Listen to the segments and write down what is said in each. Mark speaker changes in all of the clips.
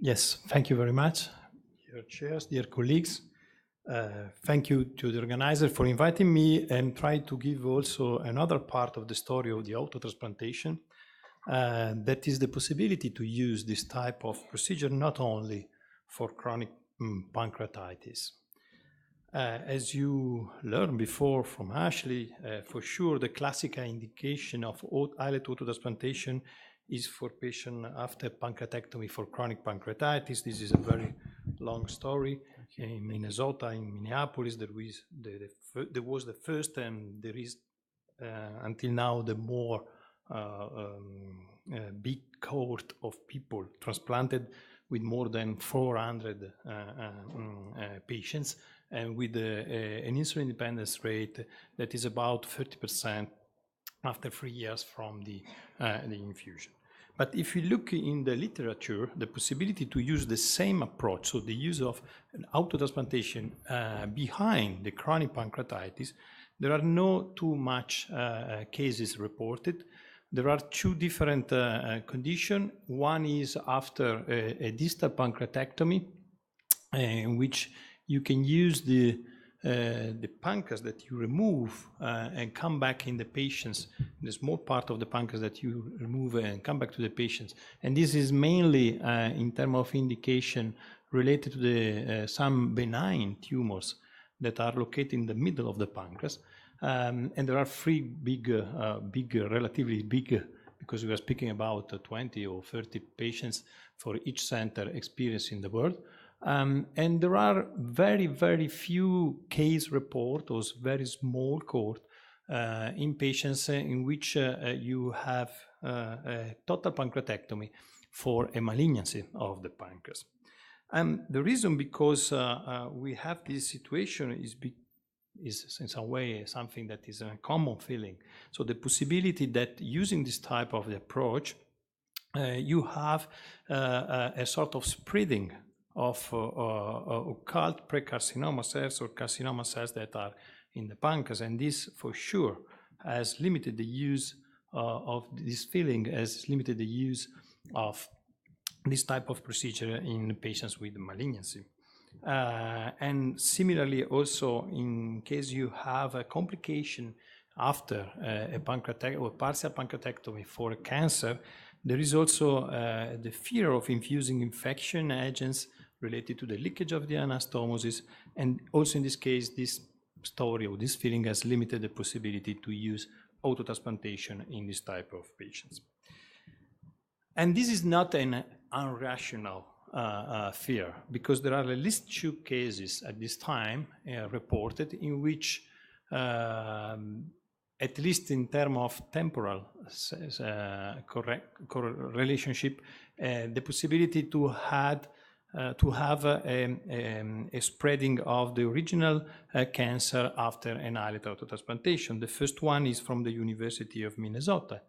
Speaker 1: Yes, thank you very much, dear chairs, dear colleagues. Thank you to the organizer for inviting me and try to give also another part of the story of the autotransplantation. That is the possibility to use this type of procedure not only for chronic pancreatitis. As you learned before from Ashley, for sure the classical indication of islet autotransplantation is for patients after pancreatectomy for chronic pancreatitis. This is a very long story. In Minnesota, in Minneapolis, there was the first, and there is until now the more big cohort of people transplanted with more than 400 patients, and with an insulin independence rate that is about 30% after 3 years from the infusion. But if you look in the literature, the possibility to use the same approach, so the use of an autotransplantation behind the chronic pancreatitis, there are no too much cases reported. There are two different conditions. One is after a distal pancreatectomy, in which you can use the pancreas that you remove and come back in the patients, the small part of the pancreas that you remove and come back to the patients. And this is mainly in terms of indication related to the some benign tumors that are located in the middle of the pancreas. And there are three big, relatively big, because we are speaking about 20 or 30 patients for each center experience in the world. And there are very, very few case reports, or very small cohort in patients in which you have a total pancreatectomy for a malignancy of the pancreas. And the reason because we have this situation is in some way something that is a common feeling. So the possibility that using this type of approach, you have a sort of spreading of occult precarcinoma cells or carcinoma cells that are in the pancreas, and this for sure has limited the use of this feeling, has limited the use of this type of procedure in patients with malignancy. And similarly also in case you have a complication after a pancreatectomy or partial pancreatectomy for a cancer, there is also the fear of infusing infection agents related to the leakage of the anastomosis, and also in this case, this story or this feeling has limited the possibility to use autotransplantation in this type of patients. And this is not an irrational fear, because there are at least 2 cases at this time reported in which, at least in terms of temporal relationship, the possibility to have a spreading of the original cancer after an islet autotransplantation. The first one is from the University of Minnesota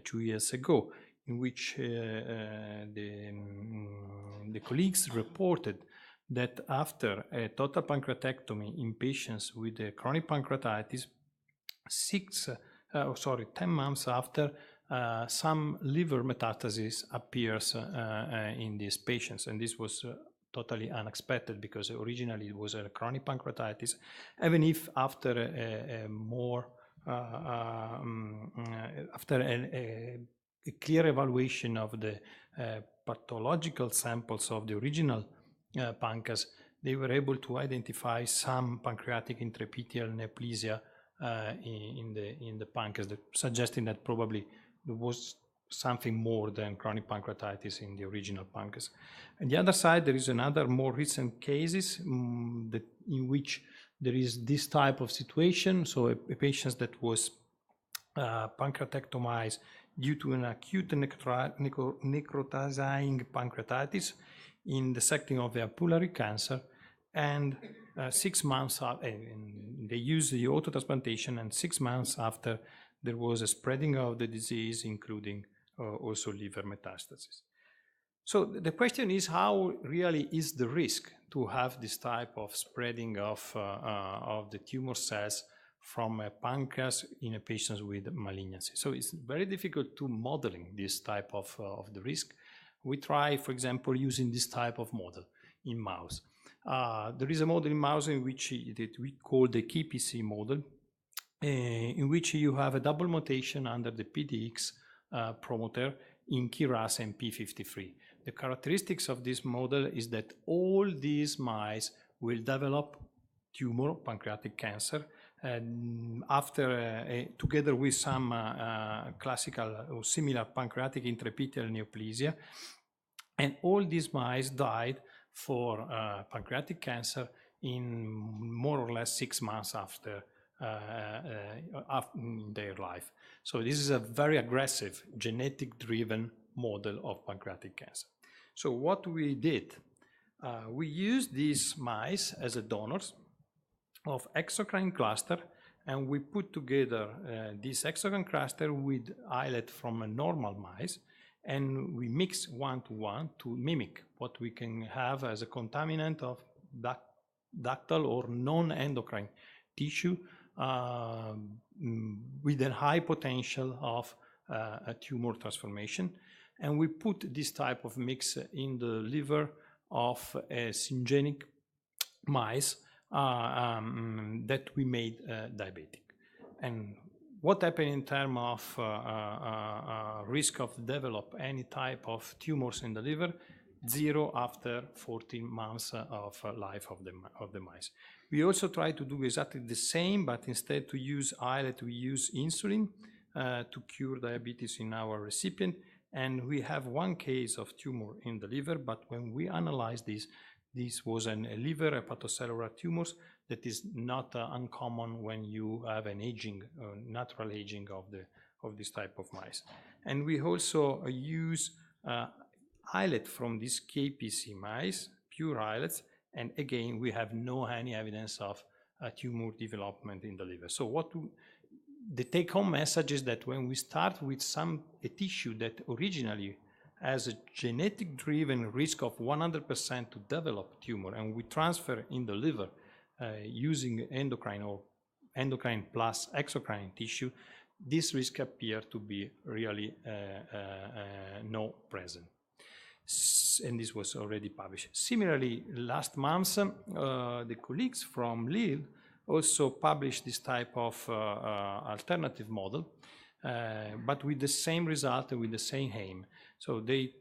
Speaker 1: 2 years ago, in which the colleagues reported that after a total pancreatectomy in patients with chronic pancreatitis, 10 months after, some liver metastasis appears in these patients, and this was totally unexpected because originally it was a chronic pancreatitis. Even if after a clear evaluation of the pathological samples of the original pancreas, they were able to identify some pancreatic intraepithelial neoplasia in the pancreas, suggesting that probably there was something more than chronic pancreatitis in the original pancreas. On the other side, there is another more recent cases in which there is this type of situation. So a patient that was pancreatectomized due to an acute necrotizing pancreatitis in the setting of the papillary cancer, and 6 months after, they used the autotransplantation, and 6 months after there was a spreading of the disease, including also liver metastasis. So the question is, how really is the risk to have this type of spreading of the tumor cells from a pancreas in a patient with malignancy? So it's very difficult to modeling this type of the risk. We try, for example, using this type of model in mouse. There is a model in mouse in which we call the KPC model, in which you have a double mutation under the PDX promoter in KRAS and P53. The characteristics of this model is that all these mice will develop tumor, pancreatic cancer, after together with some classical or similar pancreatic intraepithelial neoplasia, and all these mice died for pancreatic cancer in more or less 6 months after their life. So this is a very aggressive genetic-driven model of pancreatic cancer. So what we did, we used these mice as a donors of exocrine cluster, and we put together this exocrine cluster with islet from a normal mice, and we mix 1-to-1 to mimic what we can have as a contaminant of ductal or non-endocrine tissue with a high potential of a tumor transformation. And we put this type of mix in the liver of a syngeneic mice that we made diabetic. And what happened in terms of risk of develop any type of tumors in the liver? 0 after 14 months of life of the mice. We also try to do exactly the same, but instead to use islet, we use insulin to cure diabetes in our recipient. And we have one case of tumor in the liver, but when we analyze this was a liver hepatocellular tumors that is not uncommon when you have an aging, natural aging of this type of mice. And we also use islet from these KPC mice, pure islets, and again we have any evidence of tumor development in the liver. So the take-home message is that when we start with a tissue that originally has a genetic-driven risk of 100% to develop tumor, and we transfer in the liver using endocrine or endocrine plus exocrine tissue, this risk appears to be really no present. And this was already published. Similarly, last month, the colleagues from Lille also published this type of alternative model, but with the same result and with the same aim. So they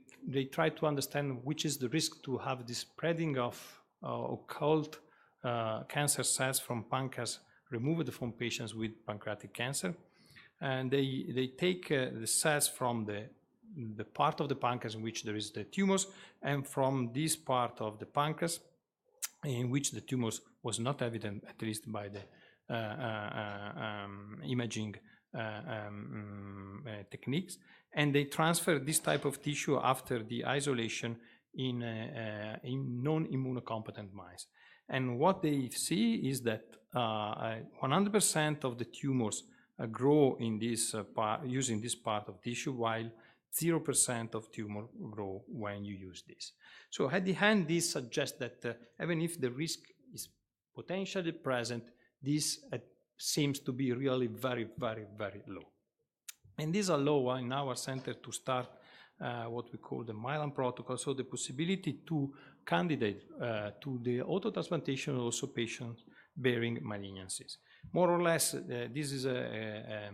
Speaker 1: try to understand which is the risk to have the spreading of occult cancer cells from pancreas removed from patients with pancreatic cancer. And they take the cells from the part of the pancreas in which there is the tumors, and from this part of the pancreas in which the tumors was not evident, at least by the imaging techniques, and they transfer this type of tissue after the isolation in non-immunocompetent mice. And what they see is that 100% of the tumors grow in this using this part of tissue, while 0% of tumor grow when you use this. So at the end, this suggests that even if the risk is potentially present, this seems to be really very, very, very low. And this allows in our center to start what we call the Milan protocol, so the possibility to candidate to the autotransplantation also patients bearing malignancies. More or less, this is a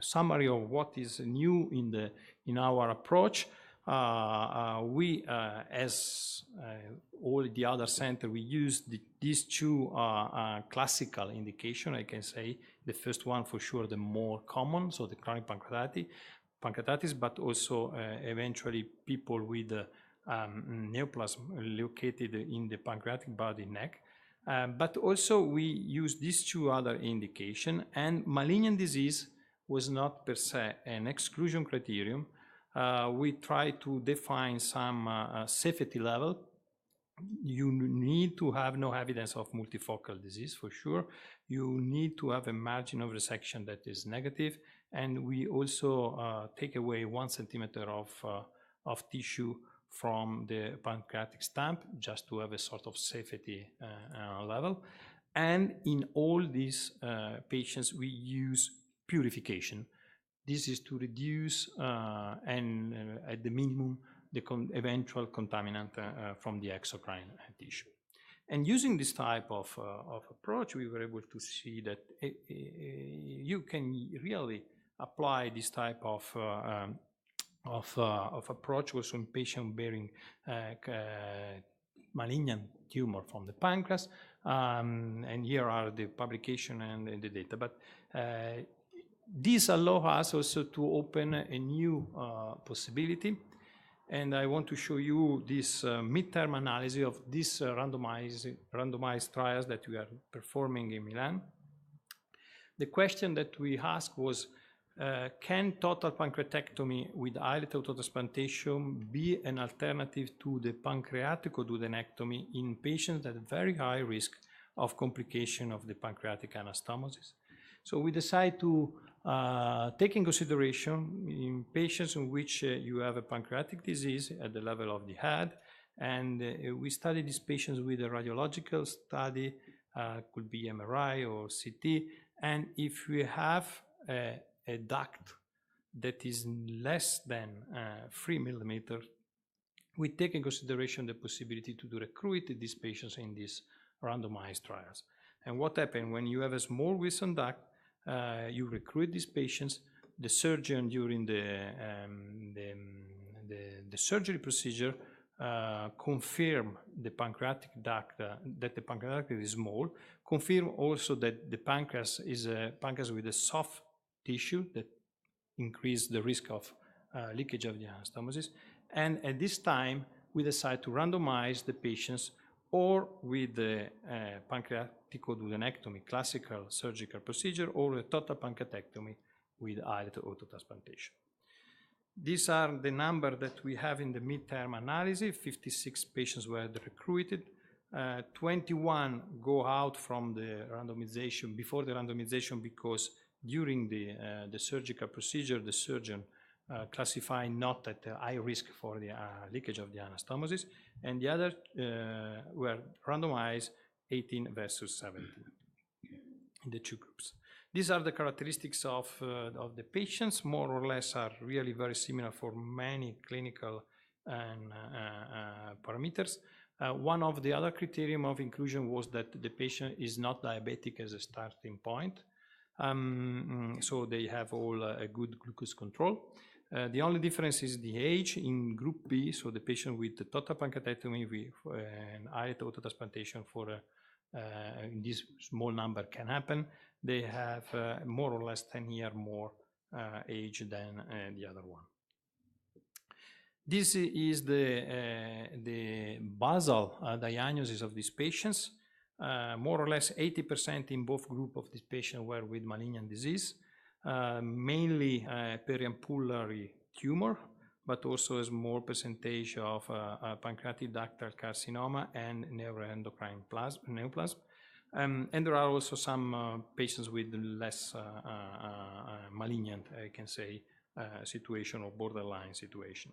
Speaker 1: summary of what is new in our approach. We, as all the other centers, we use these two classical indications, I can say. The first one, for sure, the more common, so the chronic pancreatitis, but also eventually people with neoplasm located in the pancreatic body neck. But also we use these two other indications, and malignant disease was not per se an exclusion criterion. We try to define some safety level. You need to have no evidence of multifocal disease, for sure. You need to have a margin of resection that is negative, and we also take away 1 centimeter of tissue from the pancreatic stump, just to have a sort of safety level. And in all these patients, we use purification. This is to reduce and at the minimum the eventual contaminant from the exocrine tissue. And using this type of approach, we were able to see that you can really apply this type of approach also in patient bearing malignant tumor from the pancreas. And here are the publication and the data. But this allows us also to open a new possibility. And I want to show you this midterm analysis of this randomized trials that we are performing in Milan. The question that we asked was, can total pancreatectomy with islet autotransplantation be an alternative to the pancreatic duodenectomy in patients at very high risk of complication of the pancreatic anastomosis? So we decided to take in consideration in patients in which you have a pancreatic disease at the level of the head, and we studied these patients with a radiological study, could be MRI or CT, and if we have a duct that is less than 3 millimeters, we take in consideration the possibility to recruit these patients in these randomized trials. And what happens when you have a small Wilson duct? You recruit these patients. The surgeon during the surgery procedure confirm the pancreatic duct that the pancreatic is small. Confirm also that the pancreas is a pancreas with a soft tissue that increase the risk of leakage of the anastomosis. And at this time, we decide to randomize the patients or with the pancreatic duodenectomy, classical surgical procedure, or a total pancreatectomy with islet autotransplantation. These are the numbers that we have in the midterm analysis. 56 patients were recruited. 21 go out from the randomization, before the randomization, because during the surgical procedure, the surgeon classified not at high risk for the leakage of the anastomosis, and the other were randomized 18 versus 17 in the two groups. These are the characteristics of the patients, more or less are really very similar for many clinical and parameters. One of the other criteria of inclusion was that the patient is not diabetic as a starting point. So they have all a good glucose control. The only difference is the age in group B, so the patient with the total pancreatectomy with an islet autotransplantation for in this small number can happen. They have more or less 10 years more age than the other one. This is the basal diagnosis of these patients. More or less 80% in both groups of these patients were with malignant disease, mainly periampullary tumor, but also a small percentage of pancreatic ductal carcinoma and neuroendocrine neoplasm. And there are also some patients with less malignant, I can say, situation or borderline situation.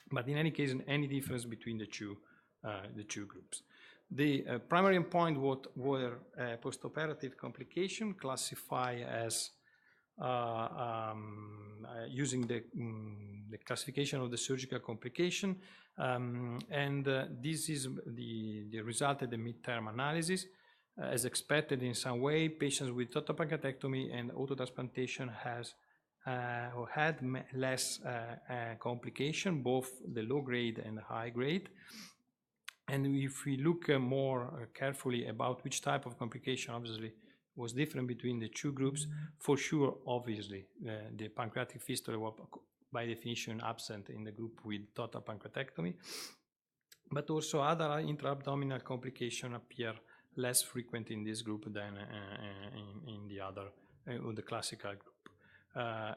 Speaker 1: But in any case, any difference between the two groups. The primary endpoint were postoperative complication classified as using the classification of the surgical complication, and this is the result of the midterm analysis. As expected in some way, patients with total pancreatectomy and autotransplantation had less complication, both the low grade and the high grade. And if we look more carefully about which type of complication obviously was different between the two groups, for sure, obviously, the pancreatic fistula was by definition absent in the group with total pancreatectomy, but also other intra-abdominal complications appear less frequent in this group than in the other, the classical group.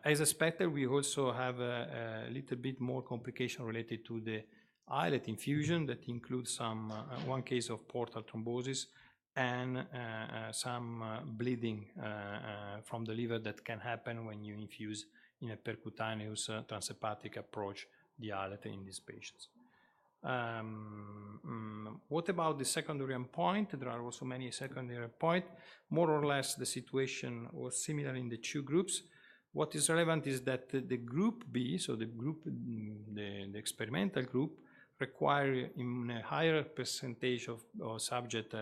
Speaker 1: As expected, we also have a little bit more complication related to the islet infusion that includes some one case of portal thrombosis and some bleeding from the liver that can happen when you infuse in a percutaneous transhepatic approach the islet in these patients. What about the secondary endpoint? There are also many secondary endpoints. More or less the situation was similar in the two groups. What is relevant is that the group B, so the group, the experimental group, require in a higher percentage of subject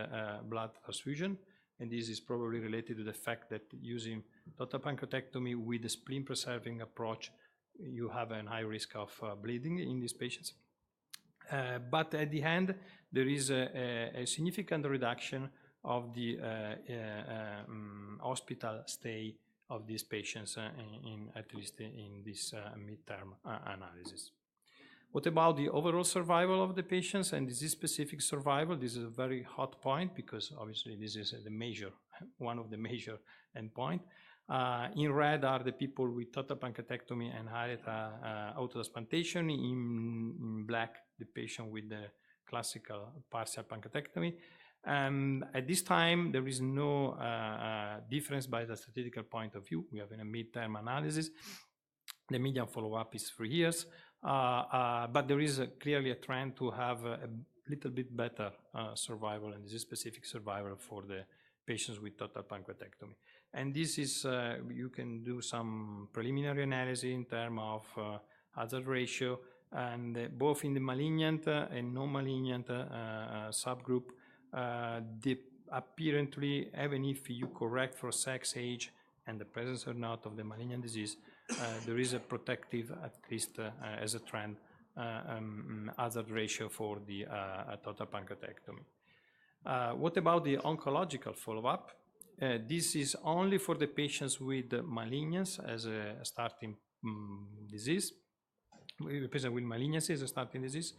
Speaker 1: blood transfusion, and this is probably related to the fact that using total pancreatectomy with the spleen preserving approach, you have a high risk of bleeding in these patients. But at the end, there is a significant reduction of the hospital stay of these patients, at least in this midterm analysis. What about the overall survival of the patients and disease-specific survival? This is a very hot point because obviously this is the major, one of the major endpoint. In red are the people with total pancreatectomy and islet autotransplantation. In black, the patient with the classical partial pancreatectomy. At this time, there is no difference by the statistical point of view. We have in a midterm analysis. The median follow-up is 3 years, but there is clearly a trend to have a little bit better survival and disease-specific survival for the patients with total pancreatectomy. And this is, you can do some preliminary analysis in terms of hazard ratio, and both in the malignant and non-malignant subgroup, apparently, even if you correct for sex, age, and the presence or not of the malignant disease, there is a protective, at least as a trend, hazard ratio for the total pancreatectomy. What about the oncological follow-up? This is only for the patients with malignancy as a starting disease. The patient with malignancy as a starting disease.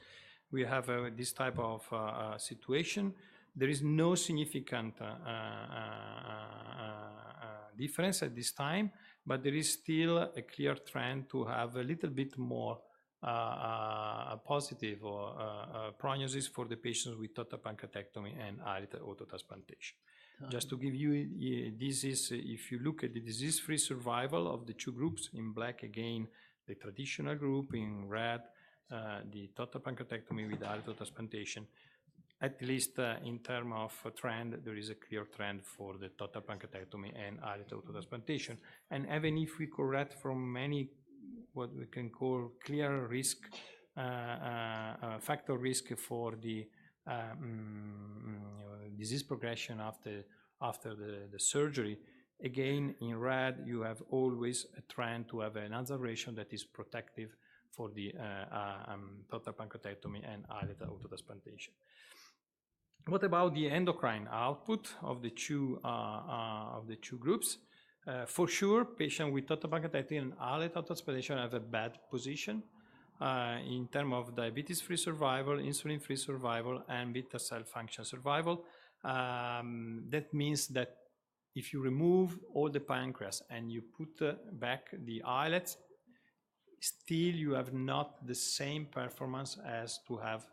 Speaker 1: We have this type of situation. There is no significant difference at this time, but there is still a clear trend to have a little bit more positive prognosis for the patients with total pancreatectomy and islet autotransplantation. Just to give you, this is, if you look at the disease-free survival of the two groups, in black again, the traditional group, in red, the total pancreatectomy with islet autotransplantation. At least in terms of trend, there is a clear trend for the total pancreatectomy and islet autotransplantation. And even if we correct from many, what we can call clear risk, factor risk for the disease progression after the surgery, again, in red, you have always a trend to have an hazard ratio that is protective for the total pancreatectomy and islet autotransplantation. What about the endocrine output of the two groups? For sure, patients with total pancreatectomy and islet autotransplantation have a bad position in terms of diabetes-free survival, insulin-free survival, and beta cell function survival. That means that if you remove all the pancreas and you put back the islets, still you have not the same performance as to have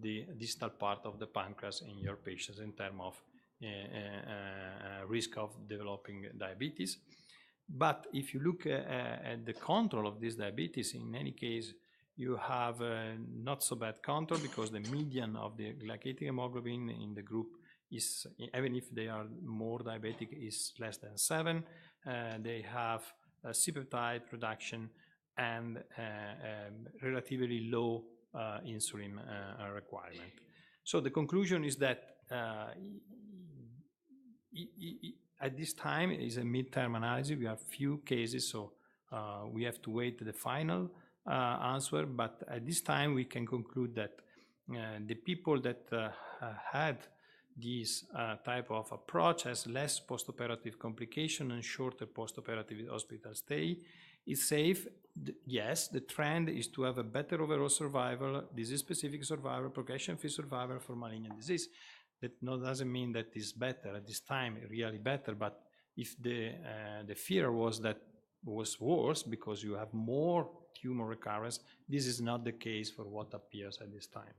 Speaker 1: the distal part of the pancreas in your patients in terms of risk of developing diabetes. But if you look at the control of this diabetes, in any case, you have not so bad control because the median of the glycated hemoglobin in the group is, even if they are more diabetic, is less than 7. They have a C-peptide reduction and relatively low insulin requirement. So the conclusion is that at this time is a midterm analysis. We have few cases, so we have to wait the final answer. But at this time, we can conclude that the people that had this type of approach has less postoperative complication and shorter postoperative hospital stay. Is safe. Yes, the trend is to have a better overall survival, disease-specific survival, progression-free survival for malignant disease. That doesn't mean that is better at this time, really better, but if the fear was that was worse because you have more tumor recurrence, this is not the case for what appears at this time.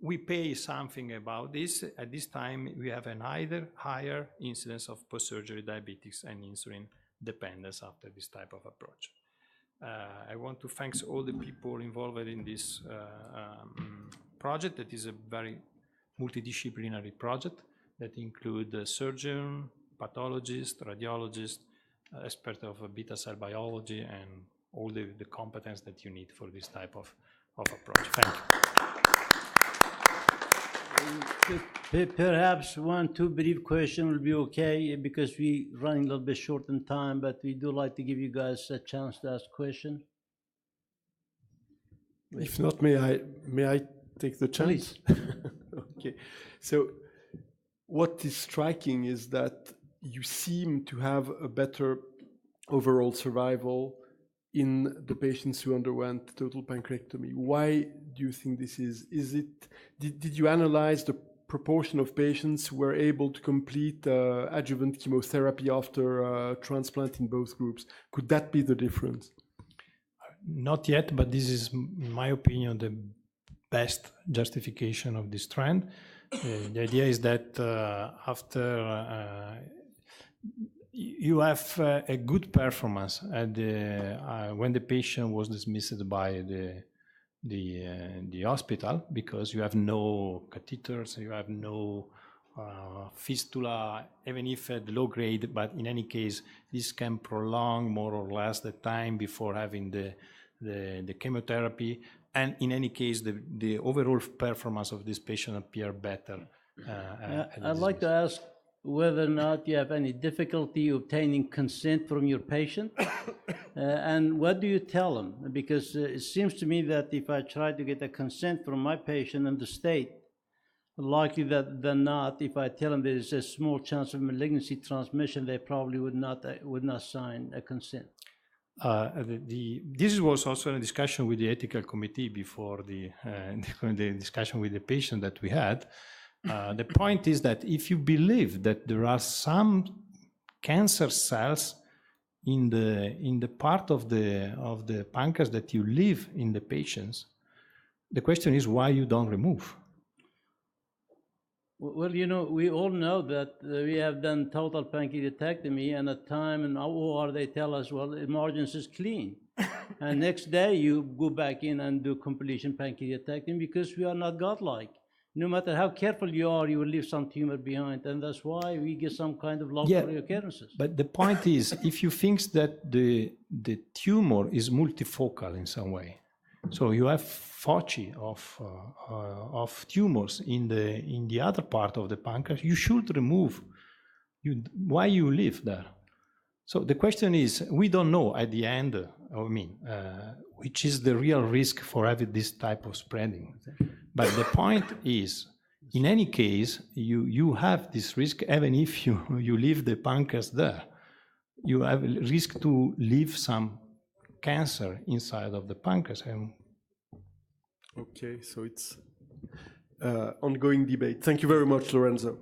Speaker 1: We pay something about this. At this time, we have an either higher incidence of post-surgery diabetes and insulin dependence after this type of approach. I want to thank all the people involved in this project. That is a very multidisciplinary project that includes surgeon, pathologist, radiologist, expert of beta cell biology and all the competence that you need for this type of approach. Thank
Speaker 2: you. Perhaps 1-2 brief question will be okay, because we running a little bit short in time, but we do like to give you guys a chance to ask questions.
Speaker 3: If not, may I take the chance?
Speaker 2: Please.
Speaker 3: Okay. So what is striking is that you seem to have a better overall survival in the patients who underwent total pancreectomy. Why do you think this is? Did you analyze the proportion of patients who were able to complete adjuvant chemotherapy after transplant in both groups? Could that be the difference?
Speaker 1: Not yet, but this is, in my opinion, the best justification of this trend. The idea is that after you have a good performance at when the patient was dismissed by the hospital, because you have no catheters, you have no fistula, even if at low grade, but in any case, this can prolong more or less the time before having the chemotherapy. And in any case, the overall performance of this patient appear better.
Speaker 2: I'd like to ask whether or not you have any difficulty obtaining consent from your patient, and what do you tell them? Because it seems to me that if I try to get a consent from my patient in the state, likely than not, if I tell them there is a small chance of malignancy transmission, they probably would not sign a consent.
Speaker 1: This was also a discussion with the ethical committee before the discussion with the patient that we had. The point is that if you believe that there are some cancer cells in the part of the pancreas that you leave in the patients, the question is why you don't remove.
Speaker 2: Well, you know, we all know that we have done total pancreatectomy, and at time in OR they tell us, well, the margins is clean. And next day you go back in and do completion pancreatectomy, because we are not godlike. No matter how careful you are, you will leave some tumor behind, and that's why we get some kind of local recurrences.
Speaker 1: But the point is, if you think that the tumor is multifocal in some way, so you have foci of tumors in the other part of the pancreas, you should remove. Why you leave there? So the question is, we don't know at the end, which is the real risk for having this type of spreading. But the point is, in any case, you have this risk even if you leave the pancreas there. You have a risk to leave some cancer inside of the pancreas.
Speaker 3: Okay, so it's ongoing debate. Thank you very much, Lorenzo.